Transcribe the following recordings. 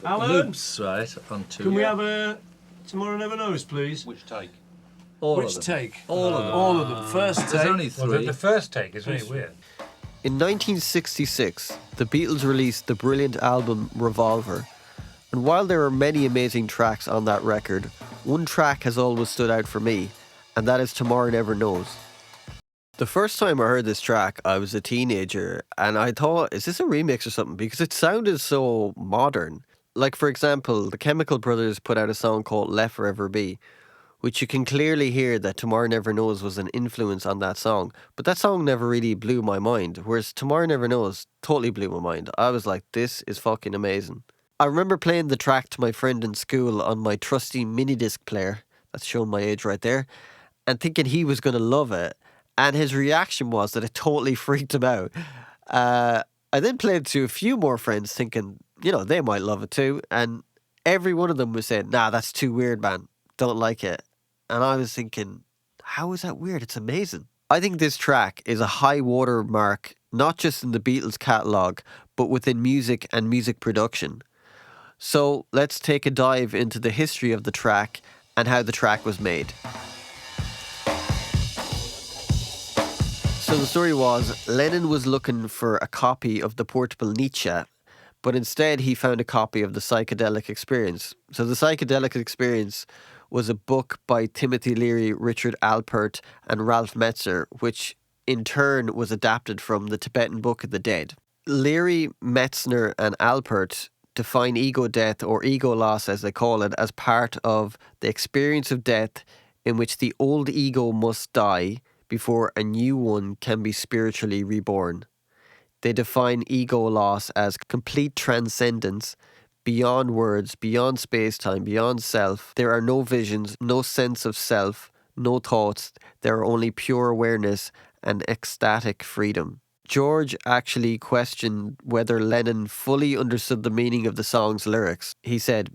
Alan? loops, right, on two. Can we have a Tomorrow Never Knows, please? Which take? Which take? All of them. All of them. First take. There's only Well, three. the first take is really weird. In 1966, the Beatles released the brilliant album Revolver. And while there are many amazing tracks on that record, one track has always stood out for me, and that is Tomorrow Never Knows. The first time I heard this track, I was a teenager, and I thought, is this a remix or something? Because it sounded so modern. Like, for example, the Chemical Brothers put out a song called Let Forever Be, which you can clearly hear that Tomorrow Never Knows was an influence on that song. But that song never really blew my mind, whereas Tomorrow Never Knows totally blew my mind. I was like, this is fucking amazing. I remember playing the track to my friend in school on my trusty minidisc player, that's showing my age right there, and thinking he was going to love it. And his reaction was that it totally freaked him out. I then played it to a few more friends thinking, you know, they might love it too. And every one of them was saying, nah, that's too weird, man. Don't like it. And I was thinking, how is that weird? It's amazing. I think this track is a high water mark, not just in the Beatles catalogue, but within music and music production. So let's take a dive into the history of the track and how the track was made. So the story was, Lennon was looking for a copy of the portable Nietzsche, but instead he found a copy of the Psychedelic Experience. So the Psychedelic Experience was a book by Timothy Leary, Richard Alpert and Ralph Metzer, which in turn was adapted from the Tibetan Book of the Dead. Leary, Metzner and Alpert define ego death, or ego loss as they call it, as part of the experience of death in which the old ego must die before a new one can be spiritually reborn. They define ego loss as complete transcendence, beyond words, beyond space-time, beyond self. There are no visions, no sense of self, no thoughts. There are only pure awareness and ecstatic freedom. George actually questioned whether Lennon fully understood the meaning of the song's lyrics. He said,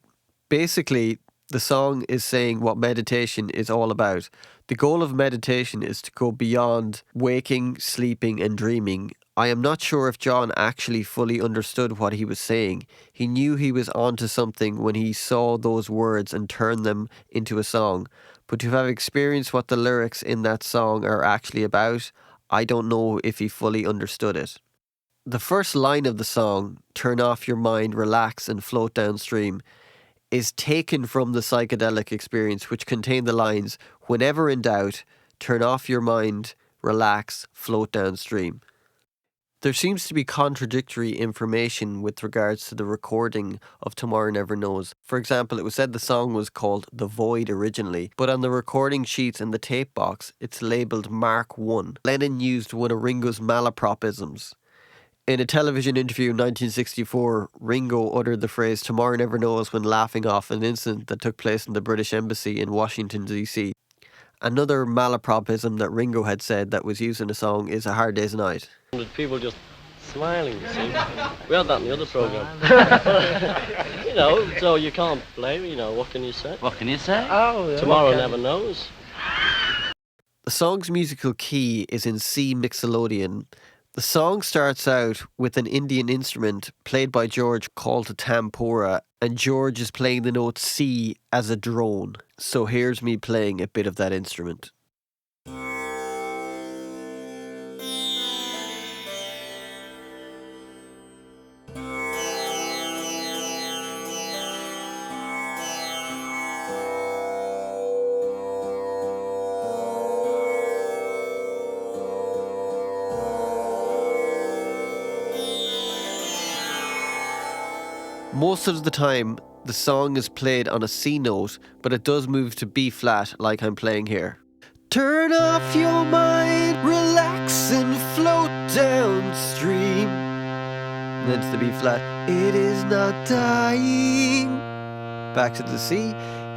basically, the song is saying what meditation is all about. The goal of meditation is to go beyond waking, sleeping and dreaming. I am not sure if John actually fully understood what he was saying. He knew he was onto something when he saw those words and turned them into a song. But to have experienced what the lyrics in that song are actually about, I don't know if he fully understood it. The first line of the song, turn off your mind, relax and float downstream, is taken from the Psychedelic Experience, which contained the lines, whenever in doubt, turn off your mind, relax, float downstream. There seems to be contradictory information with regards to the recording of Tomorrow Never Knows. For example, it was said the song was called The Void originally, but on the recording sheets in the tape box, it's labelled Mark 1. Lennon used one of Ringo's malapropisms. In a television interview in 1964, Ringo uttered the phrase Tomorrow Never Knows when laughing off an incident that took place in the British Embassy in Washington, D.C. Another malapropism that Ringo had said that was used in the song is A Hard Day's Night. People just smiling, you see. We had that in the other programme. You know, so you can't blame, you know, what can you say? What can you say? Oh, yeah. Tomorrow Never Knows. The song's musical key is in C mixolydian. The song starts out with an Indian instrument played by George called a tampura, and George is playing the note C as a drone. So here's me playing a bit of that instrument. Most of the time, the song is played on a C note, but it does move to B flat like I'm playing here. Turn off your mind, relax and float downstream. And then to the B flat. It is not dying. Back to the C.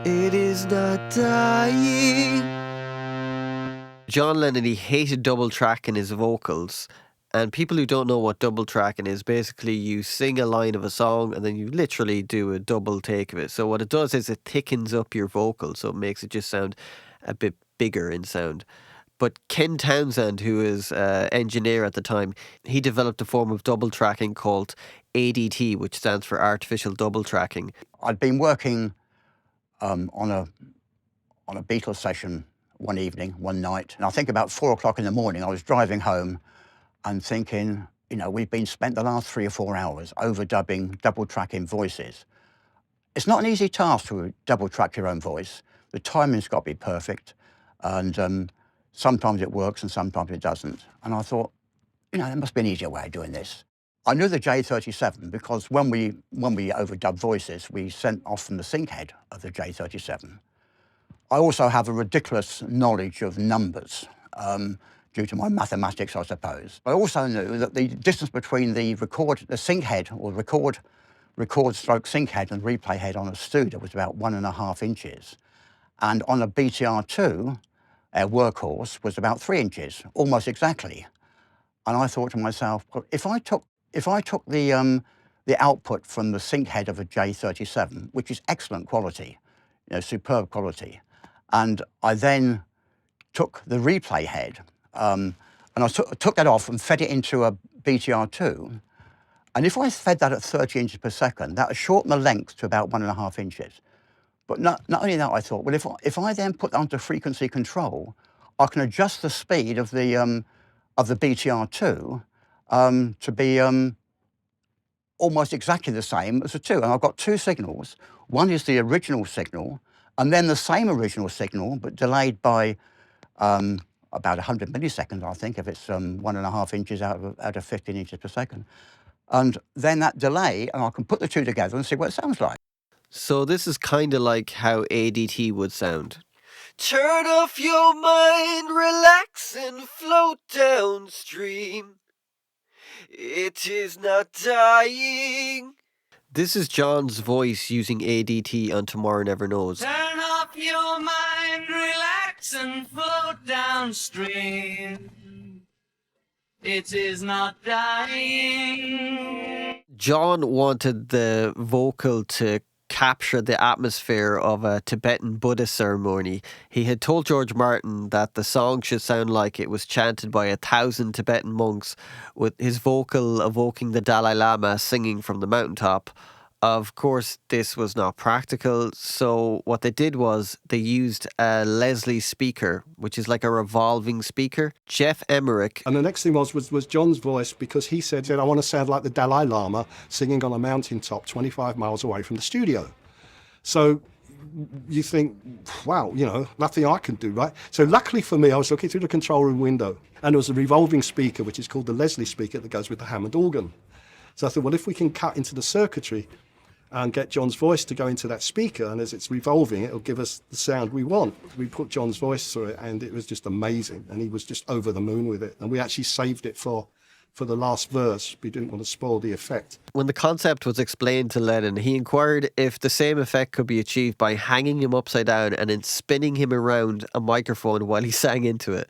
It is not dying. John Lennon, he hated double tracking his vocals. And people who don't know what double tracking is, basically you sing a line of a song and then you literally do a double take of it. So what it does is it thickens up your vocal, so it makes it just sound a bit bigger in sound. But Ken Townsend, who is engineer at the time, he developed a form of double tracking called ADT, which stands for artificial double tracking. I'd been working on a Beatles session one evening, one night, and I think about 4 o'clock in the morning, I was driving home and thinking, you know, we've been spent the last 3 or 4 hours overdubbing, double tracking voices. It's not an easy task to double track your own voice. The timing's got to be perfect, and sometimes it works and sometimes it doesn't. And I thought, you know, there must be an easier way of doing this. I knew the J37 because when we overdub voices, we sent off from the sync head of the J37. I also have a ridiculous knowledge of numbers due to my mathematics, I suppose. I also knew that the distance between the sync head or record stroke sync head and replay head on a Studer was about 1.5 inches. And on a BTR2, our workhorse was about 3 inches, almost exactly. And I thought to myself, well, if I took the output from the sync head of a J37, which is excellent quality, you know, superb quality, and I then took the replay head, and I took that off and fed it into a BTR2, and if I fed that at 30 inches per second, that would shorten the length to about 1.5 inches. But not only that, I thought, well, if I then put that onto frequency control, I can adjust the speed of the BTR2 to be almost exactly the same as the two. And I've got two signals. One is the original signal, and then the same original signal, but delayed by about 100 milliseconds, I think, if it's 1.5 inches out of 15 inches per second. And then that delay, and I can put the two together and see what it sounds like. So this is kind of like how ADT would sound. Turn off your mind, relax and float downstream. It is not dying. This is John's voice using ADT on Tomorrow Never Knows. Turn off your mind, relax and float downstream. It is not dying. John wanted the vocal to capture the atmosphere of a Tibetan Buddhist ceremony. He had told George Martin that the song should sound like it was chanted by 1,000 Tibetan monks, with his vocal evoking the Dalai Lama singing from the mountaintop. Of course, this was not practical, so what they did was they used a Leslie speaker, which is like a revolving speaker. Jeff Emmerich. And the next thing was John's voice, because he said, I want to sound like the Dalai Lama singing on a mountaintop 25 miles away from the studio. So you think, wow, you know, nothing I can do, right? So luckily for me, I was looking through the control room window, and there was a revolving speaker, which is called the Leslie speaker, that goes with the Hammond organ. So I thought, well, if we can cut into the circuitry and get John's voice to go into that speaker, and as it's revolving, it'll give us the sound we want. We put John's voice through it, and it was just amazing, and he was just over the moon with it. And we actually saved it for the last verse. We didn't want to spoil the effect. When the concept was explained to Lennon, he inquired if the same effect could be achieved by hanging him upside down and then spinning him around a microphone while he sang into it,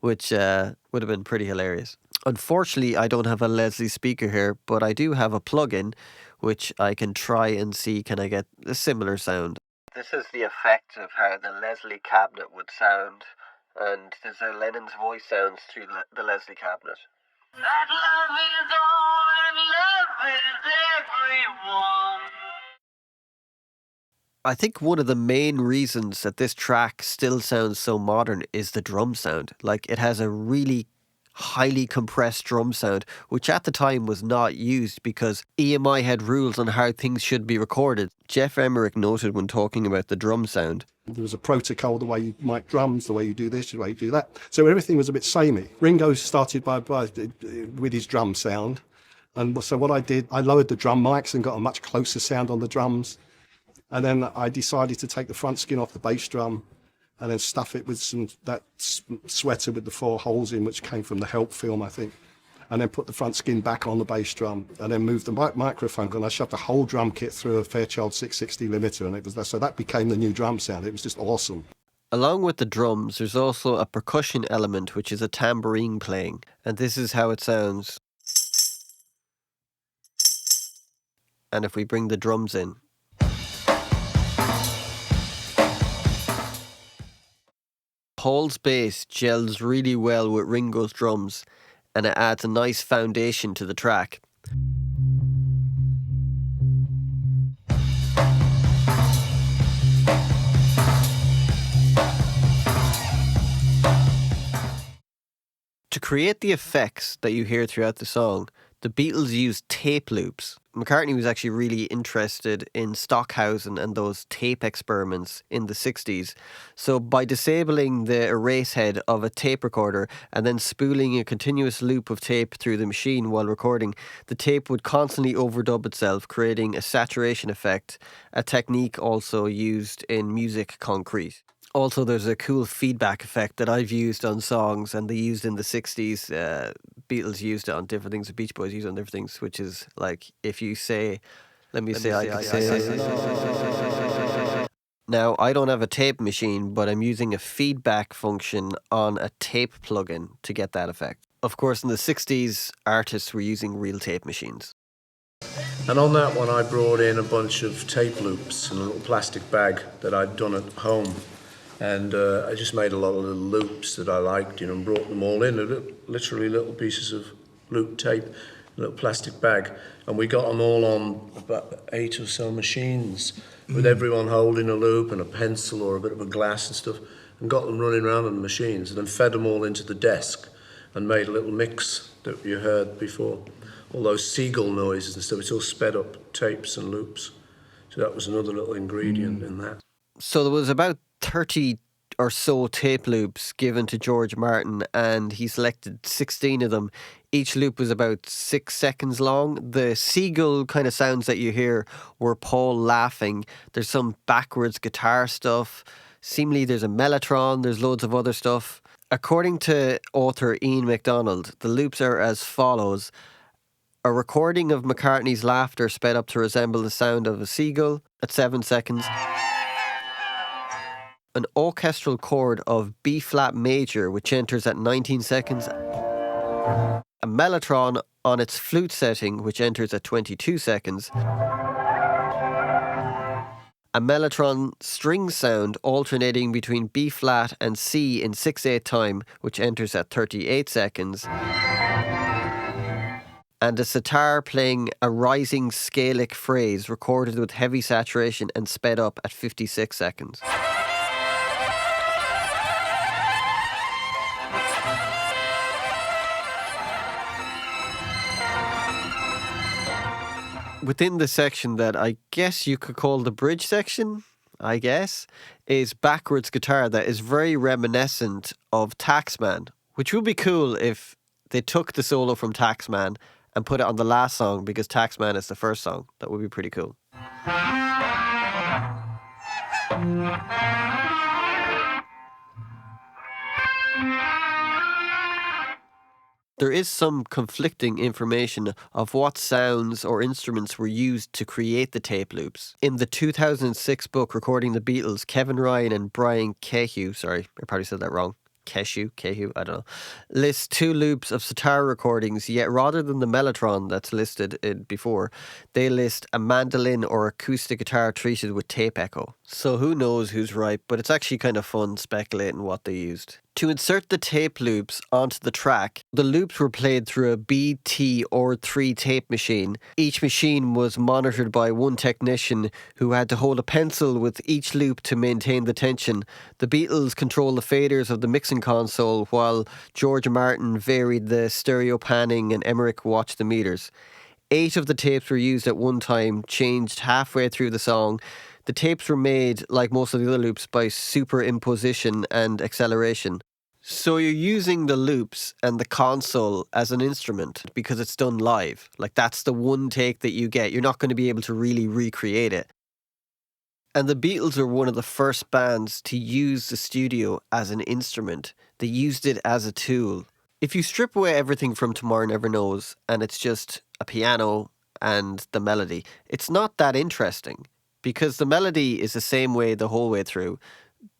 which would have been pretty hilarious. Unfortunately, I don't have a Leslie speaker here, but I do have a plug-in which I can try and see, can I get a similar sound. This is the effect of how the Leslie cabinet would sound, and this is how Lennon's voice sounds through the Leslie cabinet. That love is all and love is everyone. I think one of the main reasons that this track still sounds so modern is the drum sound. Like, it has a really highly compressed drum sound, which at the time was not used because EMI had rules on how things should be recorded. Jeff Emmerich noted when talking about the drum sound, there was a protocol, the way you mic drums, the way you do this, the way you do that. So everything was a bit samey. Ringo started with his drum sound. And so what I did, I lowered the drum mics and got a much closer sound on the drums. And then I decided to take the front skin off the bass drum and then stuff it with that sweater with the 4 holes in, which came from the Help film, I think. And then put the front skin back on the bass drum, and then moved the microphone, and I shoved the whole drum kit through a Fairchild 660 limiter, and it was that. So that became the new drum sound. It was just awesome. Along with the drums, there's also a percussion element, which is a tambourine playing, and this is how it sounds. And if we bring the drums in, Paul's bass gels really well with Ringo's drums, and it adds a nice foundation to the track. To create the effects that you hear throughout the song, the Beatles used tape loops. McCartney was actually really interested in Stockhausen and those tape experiments in the 60s. So by disabling the erase head of a tape recorder and then spooling a continuous loop of tape through the machine while recording, the tape would constantly overdub itself, creating a saturation effect, a technique also used in music concrete. Also, there's a cool feedback effect that I've used on songs, and they used in the 60s. Beatles used it on different things, the Beach Boys used it on different things, which is like if you say, let me say, I say. Now, I don't have a tape machine, but I'm using a feedback function on a tape plugin to get that effect. Of course, in the 60s, artists were using real tape machines. And on that one, I brought in a bunch of tape loops in a little plastic bag that I'd done at home. And I just made a lot of little loops that I liked, and brought them all in, literally little pieces of loop tape, a little plastic bag. And we got them all on about 8 or so machines, with everyone holding a loop and a pencil or a bit of a glass and stuff, and got them running around on the machines, and then fed them all into the desk and made a little mix that you heard before. All those seagull noises and stuff, it's all sped up tapes and loops. So that was another little ingredient in that. So there was about 30 or so tape loops given to George Martin, and he selected 16 of them. Each loop was about 6 seconds long. The seagull kind of sounds that you hear were Paul laughing. There's some backwards guitar stuff. Seemingly there's a mellotron. There's loads of other stuff. According to author Ian MacDonald, the loops are as follows. A recording of McCartney's laughter sped up to resemble the sound of a seagull at 7 seconds. An orchestral chord of B-flat major, which enters at 19 seconds. A mellotron on its flute setting, which enters at 22 seconds. A mellotron string sound alternating between B-flat and C in 6/8 time, which enters at 38 seconds. And a sitar playing a rising scalic phrase recorded with heavy saturation and sped up at 56 seconds. Within the section that I guess you could call the bridge section, is backwards guitar that is very reminiscent of Taxman, which would be cool if they took the solo from Taxman and put it on the last song, because Taxman is the first song. That would be pretty cool. There is some conflicting information of what sounds or instruments were used to create the tape loops. In the 2006 book Recording the Beatles, Kevin Ryan and Brian Cahew, sorry, I probably said that wrong, Cahew, I don't know, list 2 loops of sitar recordings, yet rather than the mellotron that's listed before, they list a mandolin or acoustic guitar treated with tape echo. So who knows who's right, but it's actually kind of fun speculating what they used. To insert the tape loops onto the track, the loops were played through a BT or 3 tape machine. Each machine was monitored by one technician who had to hold a pencil with each loop to maintain the tension. The Beatles controlled the faders of the mixing console, while George Martin varied the stereo panning and Emmerich watched the meters. 8 of the tapes were used at one time, changed halfway through the song. The tapes were made, like most of the other loops, by superimposition and acceleration. So you're using the loops and the console as an instrument because it's done live. Like, that's the one take that you get. You're not going to be able to really recreate it. And the Beatles are one of the first bands to use the studio as an instrument. They used it as a tool. If you strip away everything from Tomorrow Never Knows and it's just a piano and the melody, it's not that interesting because the melody is the same way the whole way through.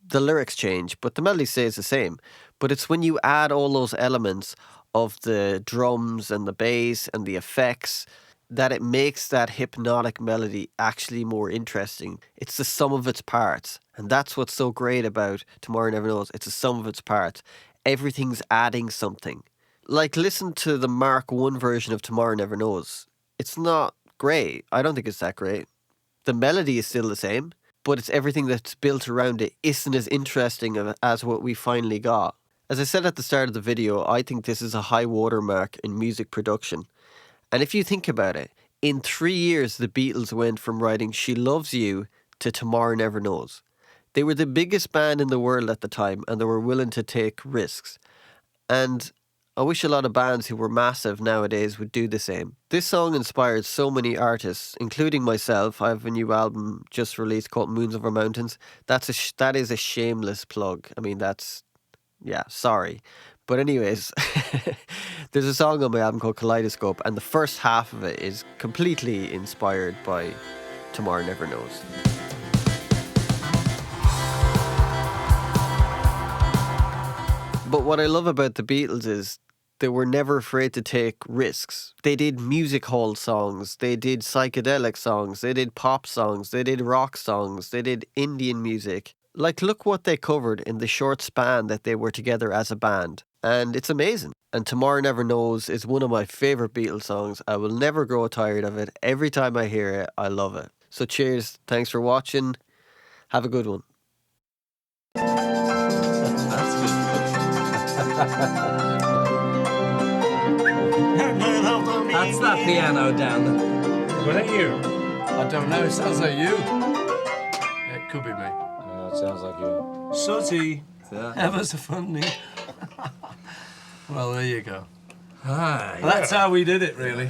The lyrics change, but the melody stays the same. But it's when you add all those elements of the drums and the bass and the effects that it makes that hypnotic melody actually more interesting. It's the sum of its parts. And that's what's so great about Tomorrow Never Knows. It's the sum of its parts. Everything's adding something. Like, listen to the Mark 1 version of Tomorrow Never Knows. It's not great. I don't think it's that great. The melody is still the same, but it's everything that's built around it isn't as interesting as what we finally got. As I said at the start of the video, I think this is a high watermark in music production. And if you think about it, in 3 years, the Beatles went from writing She Loves You to Tomorrow Never Knows. They were the biggest band in the world at the time, and they were willing to take risks. And I wish a lot of bands who were massive nowadays would do the same. This song inspired so many artists, including myself. I have a new album just released called Moons Over Mountains. That is a shameless plug. I mean, yeah, sorry. But anyways, there's a song on my album called Kaleidoscope, and the first half of it is completely inspired by Tomorrow Never Knows. But what I love about the Beatles is they were never afraid to take risks. They did music hall songs, they did psychedelic songs, they did pop songs, they did rock songs, they did Indian music. Like, look what they covered in the short span that they were together as a band. And it's amazing. And Tomorrow Never Knows is one of my favourite Beatles songs. I will never grow tired of it. Every time I hear it, I love it. So cheers. Thanks for watching. Have a good one. That's good. That's that piano down there. Was that you? I don't know, it sounds like you. It could be me. It sounds like you. Sooty. Yeah. Ever so funny. Well, there you go. That's how we did it, really.